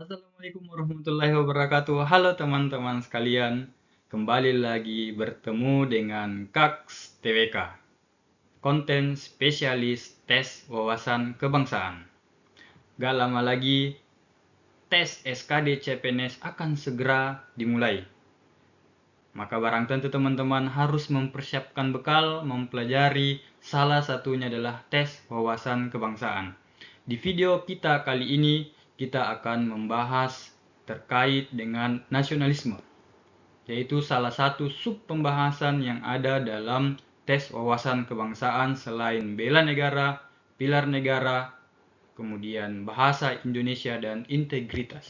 Assalamualaikum warahmatullahi wabarakatuh. Halo teman-teman sekalian, kembali lagi bertemu dengan Kaks TWK, konten spesialis tes wawasan kebangsaan. Gak lama lagi, tes SKD CPNS akan segera dimulai. Maka barang tentu teman-teman harus mempersiapkan bekal mempelajari, salah satunya adalah tes wawasan kebangsaan. Di video kita kali ini, kita akan membahas terkait dengan nasionalisme, yaitu salah satu sub pembahasan yang ada dalam tes wawasan kebangsaan selain bela negara, pilar negara, kemudian bahasa Indonesia dan integritas.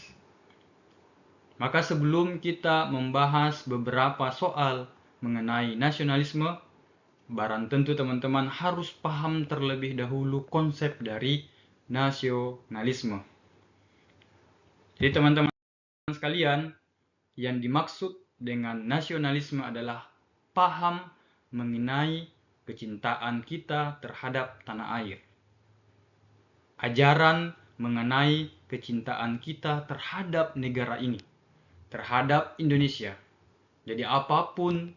Maka sebelum kita membahas beberapa soal mengenai nasionalisme, barang tentu teman-teman harus paham terlebih dahulu konsep dari nasionalisme. Jadi teman-teman sekalian, yang dimaksud dengan nasionalisme adalah paham mengenai kecintaan kita terhadap tanah air. Ajaran mengenai kecintaan kita terhadap negara ini, terhadap Indonesia. Jadi apapun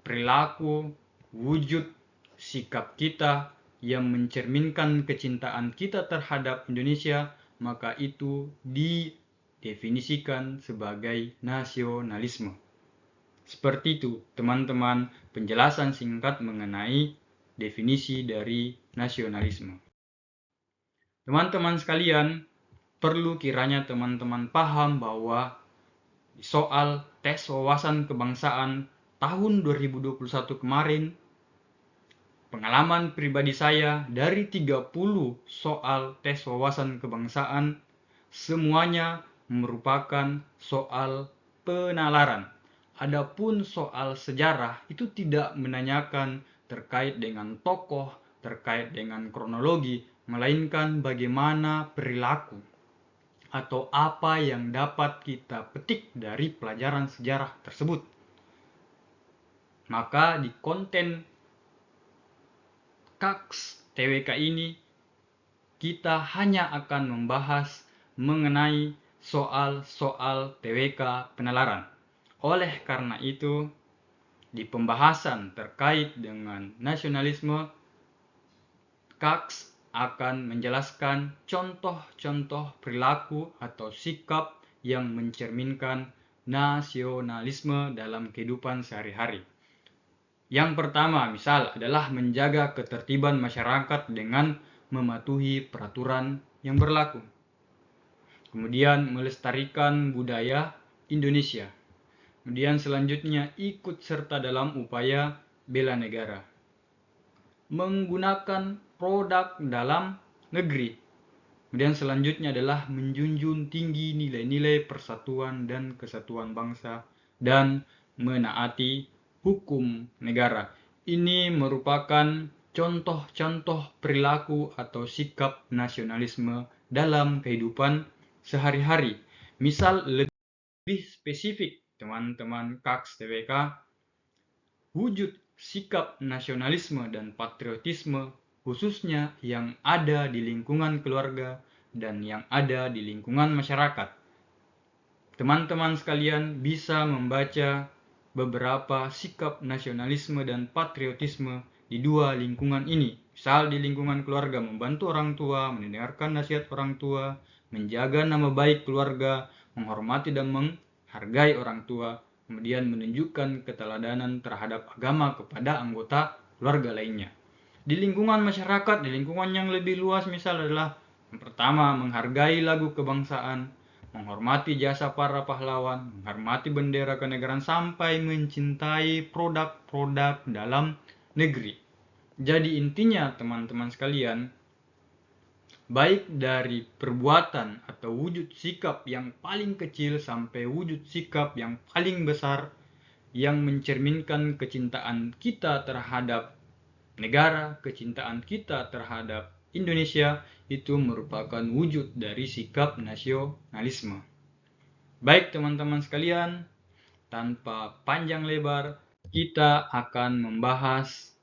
perilaku, wujud, sikap kita yang mencerminkan kecintaan kita terhadap Indonesia, maka itu didefinisikan sebagai nasionalisme. Seperti itu, teman-teman, penjelasan singkat mengenai definisi dari nasionalisme. Teman-teman sekalian, perlu kiranya teman-teman paham bahwa soal tes wawasan kebangsaan tahun 2021 kemarin, pengalaman pribadi saya dari 30 soal tes wawasan kebangsaan, semuanya merupakan soal penalaran. Adapun soal sejarah itu tidak menanyakan terkait dengan tokoh, terkait dengan kronologi, melainkan bagaimana perilaku atau apa yang dapat kita petik dari pelajaran sejarah tersebut. Maka di konten Kaks TWK ini kita hanya akan membahas mengenai soal-soal TWK penalaran. Oleh karena itu, di pembahasan terkait dengan nasionalisme, Kaks akan menjelaskan contoh-contoh perilaku atau sikap yang mencerminkan nasionalisme dalam kehidupan sehari-hari. Yang pertama, misal adalah menjaga ketertiban masyarakat dengan mematuhi peraturan yang berlaku. Kemudian melestarikan budaya Indonesia. Kemudian selanjutnya ikut serta dalam upaya bela negara. Menggunakan produk dalam negeri. Kemudian selanjutnya adalah menjunjung tinggi nilai-nilai persatuan dan kesatuan bangsa dan menaati hukum negara. Ini merupakan contoh-contoh perilaku atau sikap nasionalisme dalam kehidupan sehari-hari. Misal lebih spesifik, teman-teman Kaks TWK, wujud sikap nasionalisme dan patriotisme khususnya yang ada di lingkungan keluarga dan yang ada di lingkungan masyarakat. Teman-teman sekalian bisa membaca beberapa sikap nasionalisme dan patriotisme di dua lingkungan ini. Misal di lingkungan keluarga, membantu orang tua, mendengarkan nasihat orang tua, menjaga nama baik keluarga, menghormati dan menghargai orang tua, kemudian menunjukkan keteladanan terhadap agama kepada anggota keluarga lainnya. Di lingkungan masyarakat, di lingkungan yang lebih luas, misal adalah yang pertama, menghargai lagu kebangsaan, menghormati jasa para pahlawan, menghormati bendera kenegaraan, sampai mencintai produk-produk dalam negeri. Jadi intinya teman-teman sekalian, baik dari perbuatan atau wujud sikap yang paling kecil sampai wujud sikap yang paling besar yang mencerminkan kecintaan kita terhadap negara, kecintaan kita terhadap Indonesia, itu merupakan wujud dari sikap nasionalisme. Baik teman-teman sekalian, tanpa panjang lebar, kita akan membahas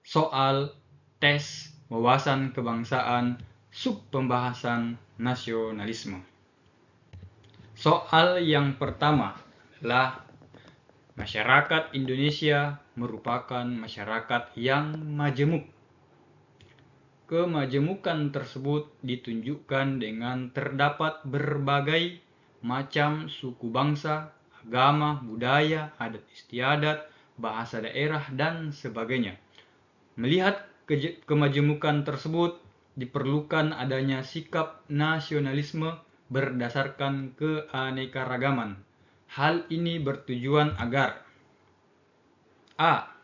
soal tes wawasan kebangsaan sub pembahasan nasionalisme. Soal yang pertama adalah masyarakat Indonesia merupakan masyarakat yang majemuk. Kemajemukan tersebut ditunjukkan dengan terdapat berbagai macam suku bangsa, agama, budaya, adat istiadat, bahasa daerah, dan sebagainya. Melihat kemajemukan tersebut, diperlukan adanya sikap nasionalisme berdasarkan keanekaragaman. Hal ini bertujuan agar A.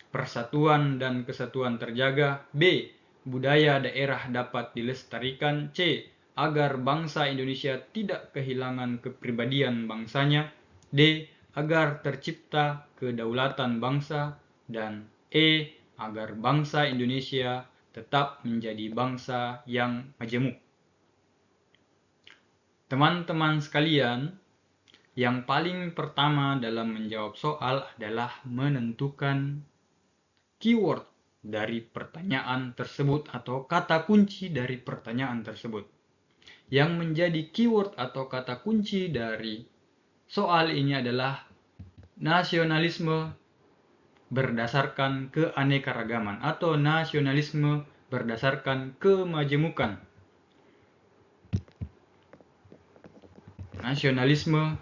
Persatuan dan kesatuan terjaga. B. Budaya daerah dapat dilestarikan. C. Agar bangsa Indonesia tidak kehilangan kepribadian bangsanya. D. Agar tercipta kedaulatan bangsa. Dan E. Agar bangsa Indonesia tetap menjadi bangsa yang majemuk. Teman-teman sekalian, yang paling pertama dalam menjawab soal adalah menentukan keyword dari pertanyaan tersebut atau kata kunci dari pertanyaan tersebut. Yang menjadi keyword atau kata kunci dari soal ini adalah nasionalisme berdasarkan keanekaragaman atau nasionalisme berdasarkan kemajemukan. Nasionalisme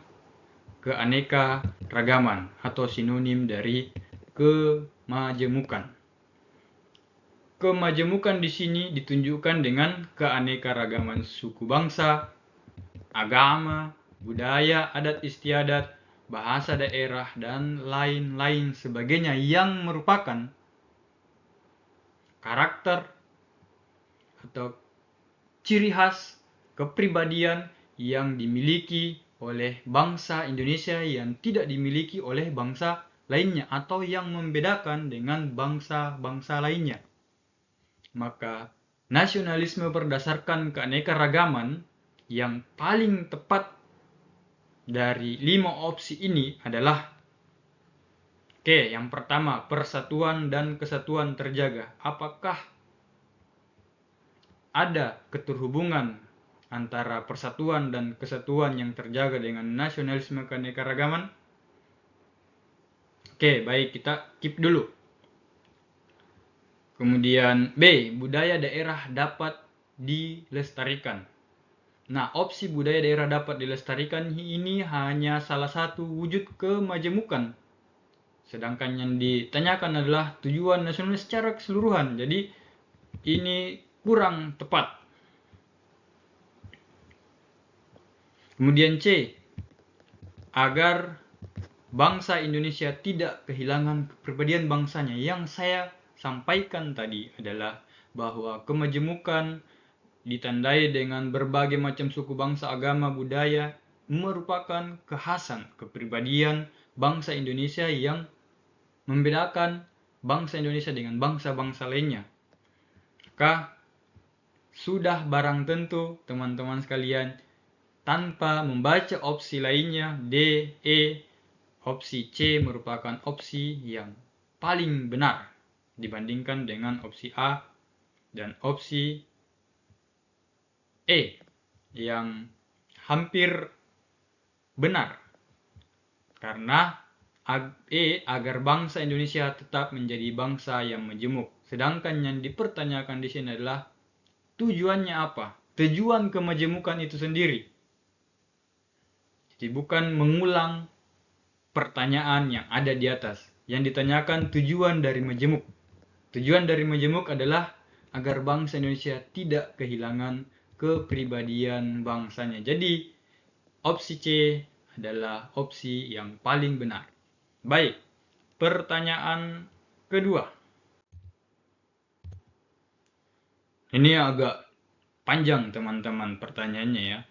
keanekaragaman atau sinonim dari kemajemukan. Kemajemukan di sini ditunjukkan dengan keanekaragaman suku bangsa, agama, budaya, adat istiadat, bahasa daerah, dan lain-lain sebagainya yang merupakan karakter atau ciri khas kepribadian yang dimiliki oleh bangsa Indonesia yang tidak dimiliki oleh bangsa lainnya atau yang membedakan dengan bangsa-bangsa lainnya. Maka nasionalisme berdasarkan keanekaragaman yang paling tepat dari 5 opsi ini adalah yang pertama, persatuan dan kesatuan terjaga. Apakah ada keterhubungan antara persatuan dan kesatuan yang terjaga dengan nasionalisme keanekaragaman? Baik, kita keep dulu. Kemudian B, budaya daerah dapat dilestarikan. Nah, opsi budaya daerah dapat dilestarikan ini hanya salah satu wujud kemajemukan. Sedangkan yang ditanyakan adalah tujuan nasional secara keseluruhan. Jadi ini kurang tepat. Kemudian C, agar bangsa Indonesia tidak kehilangan kepribadian bangsanya. Yang saya sampaikan tadi adalah bahwa kemajemukan ditandai dengan berbagai macam suku bangsa, agama, budaya merupakan kekhasan kepribadian bangsa Indonesia yang membedakan bangsa Indonesia dengan bangsa-bangsa lainnya. Maka sudah barang tentu teman-teman sekalian, tanpa membaca opsi lainnya D, E, opsi C merupakan opsi yang paling benar dibandingkan dengan opsi A dan opsi E yang hampir benar. Karena agar bangsa Indonesia tetap menjadi bangsa yang majemuk. Sedangkan yang dipertanyakan di sini adalah tujuannya apa? Tujuan kemajemukan itu sendiri. Jadi bukan mengulang pertanyaan yang ada di atas. Yang ditanyakan tujuan dari majemuk. Tujuan dari majemuk adalah agar bangsa Indonesia tidak kehilangan kepribadian bangsanya. Jadi opsi C adalah opsi yang paling benar. Baik, pertanyaan kedua. Ini agak panjang teman-teman pertanyaannya ya.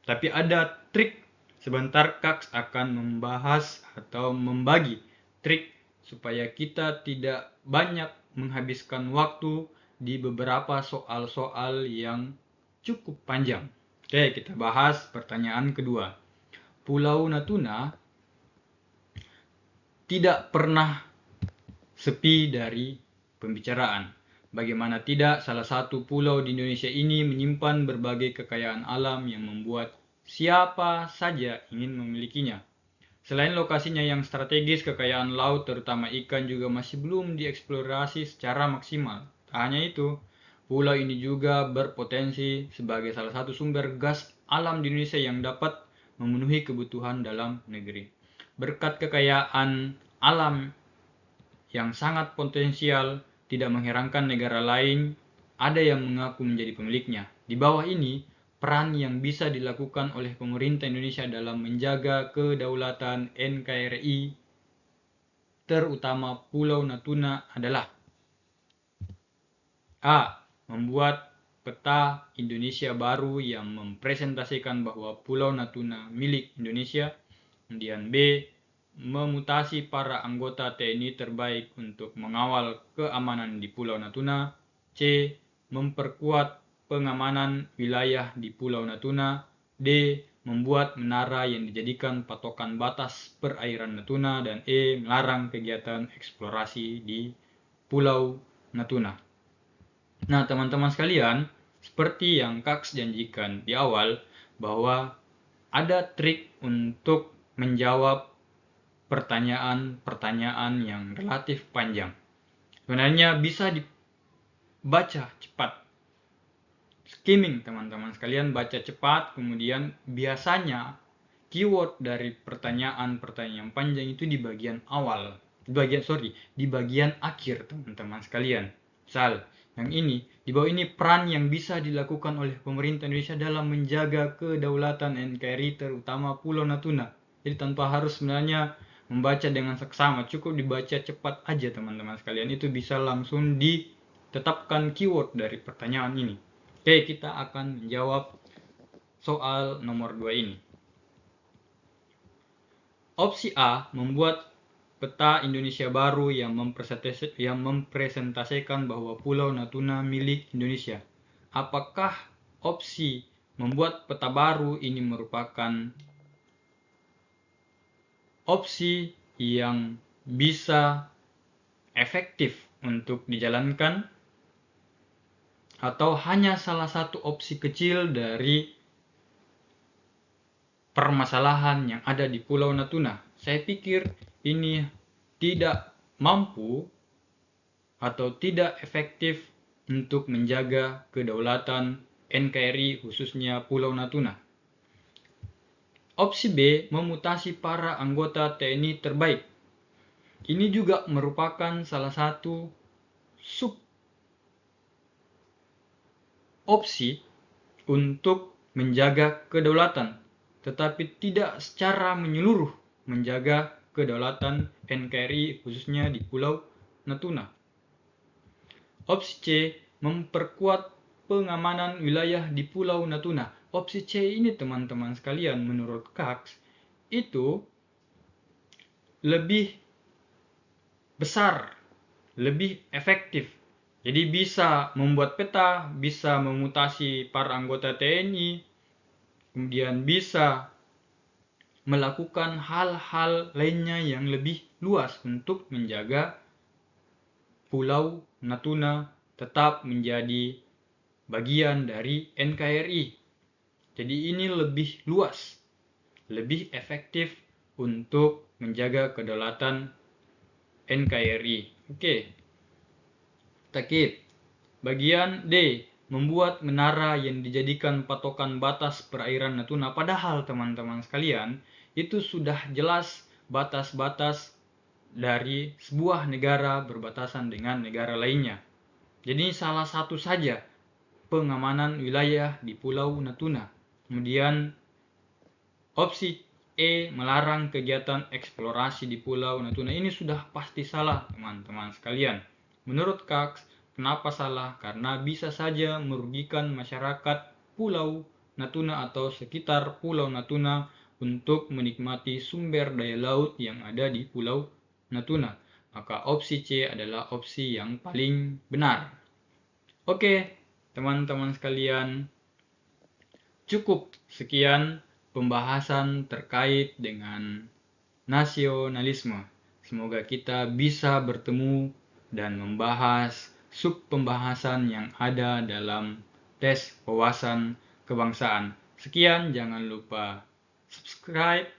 Tapi ada trik. Sebentar Kaks akan membahas atau membagi trik supaya kita tidak banyak menghabiskan waktu di beberapa soal-soal yang cukup panjang. Kita bahas pertanyaan kedua. Pulau Natuna tidak pernah sepi dari pembicaraan. Bagaimana tidak, salah satu pulau di Indonesia ini menyimpan berbagai kekayaan alam yang membuat siapa saja ingin memilikinya. Selain lokasinya yang strategis, kekayaan laut terutama ikan juga masih belum dieksplorasi secara maksimal. Tak hanya itu, pulau ini juga berpotensi sebagai salah satu sumber gas alam di Indonesia yang dapat memenuhi kebutuhan dalam negeri. Berkat kekayaan alam yang sangat potensial, tidak mengherankan negara lain ada yang mengaku menjadi pemiliknya. Di bawah ini, peran yang bisa dilakukan oleh pemerintah Indonesia dalam menjaga kedaulatan NKRI, terutama Pulau Natuna, adalah A. Membuat peta Indonesia baru yang mempresentasikan bahwa Pulau Natuna milik Indonesia. Kemudian B. Memutasi para anggota TNI terbaik untuk mengawal keamanan di Pulau Natuna. C. Memperkuat pengamanan wilayah di Pulau Natuna. D. Membuat menara yang dijadikan patokan batas perairan Natuna. Dan E. Melarang kegiatan eksplorasi di Pulau Natuna. Nah, teman-teman sekalian, seperti yang Kaks janjikan di awal, bahwa ada trik untuk menjawab pertanyaan-pertanyaan yang relatif panjang. Sebenarnya bisa dibaca cepat. Skimming, teman-teman sekalian, baca cepat, kemudian biasanya keyword dari pertanyaan-pertanyaan panjang itu di bagian awal. Di bagian akhir, teman-teman sekalian. Misal, yang ini, di bawah ini peran yang bisa dilakukan oleh pemerintah Indonesia dalam menjaga kedaulatan NKRI terutama Pulau Natuna. Jadi tanpa harus sebenarnya membaca dengan seksama, cukup dibaca cepat aja teman-teman sekalian. Itu bisa langsung ditetapkan keyword dari pertanyaan ini. Oke, kita akan menjawab soal nomor 2 ini. Opsi A membuat peta Indonesia baru yang mempresentasikan bahwa Pulau Natuna milik Indonesia. Apakah opsi membuat peta baru ini merupakan opsi yang bisa efektif untuk dijalankan, atau hanya salah satu opsi kecil dari permasalahan yang ada di Pulau Natuna? Saya pikir ini tidak mampu atau tidak efektif untuk menjaga kedaulatan NKRI khususnya Pulau Natuna. Opsi B, memutasi para anggota TNI terbaik. Ini juga merupakan salah satu sub opsi untuk menjaga kedaulatan, tetapi tidak secara menyeluruh menjaga kedaulatan NKRI khususnya di Pulau Natuna. Opsi C, memperkuat pengamanan wilayah di Pulau Natuna. Opsi C ini teman-teman sekalian menurut Kaks itu lebih besar, lebih efektif. Jadi bisa membuat peta, bisa memutasi para anggota TNI, kemudian bisa melakukan hal-hal lainnya yang lebih luas untuk menjaga Pulau Natuna tetap menjadi bagian dari NKRI. Jadi ini lebih luas, lebih efektif untuk menjaga kedaulatan NKRI. Oke. Takip. Bagian D, membuat menara yang dijadikan patokan batas perairan Natuna. Padahal teman-teman sekalian, itu sudah jelas batas-batas dari sebuah negara berbatasan dengan negara lainnya. Jadi salah satu saja pengamanan wilayah di Pulau Natuna. Kemudian opsi E, melarang kegiatan eksplorasi di Pulau Natuna. Ini sudah pasti salah teman-teman sekalian. Menurut Kaks, kenapa salah? Karena bisa saja merugikan masyarakat Pulau Natuna atau sekitar Pulau Natuna untuk menikmati sumber daya laut yang ada di Pulau Natuna. Maka opsi C adalah opsi yang paling benar. Oke, teman-teman sekalian, cukup sekian pembahasan terkait dengan nasionalisme. Semoga kita bisa bertemu dan membahas sub pembahasan yang ada dalam tes wawasan kebangsaan. Sekian, jangan lupa subscribe,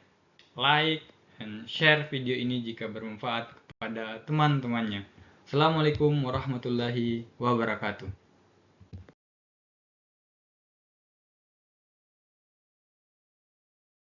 like, dan share video ini jika bermanfaat kepada teman-temannya. Assalamualaikum warahmatullahi wabarakatuh.